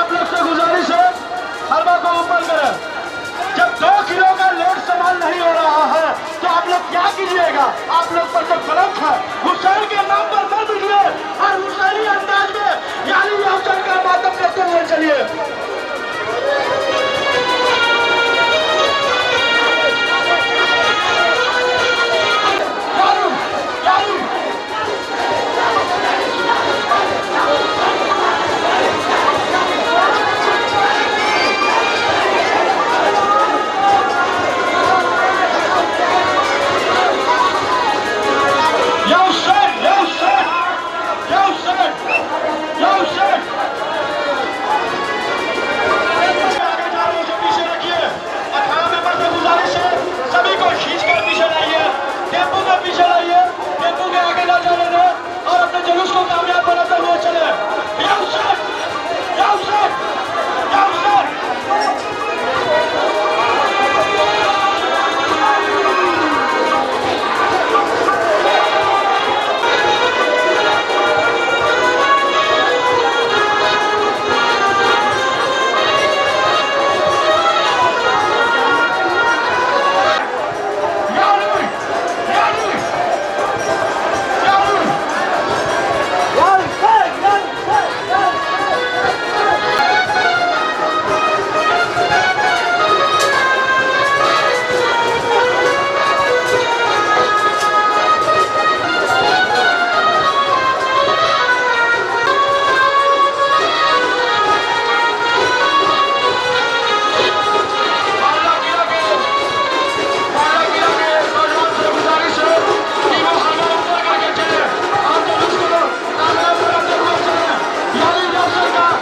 आप लोग से गुजारिश है, हलवा को ऊपर करें। जब 2 किलो का लोड संभाल नहीं हो रहा है तो आप लोग क्या कीजिएगा? आप लोग पर तो कलंक है। हुसैन के नाम पर मत दीजिए और हुसैनी अंदाज में यानी अफजल का मातम करते हुए चलिए।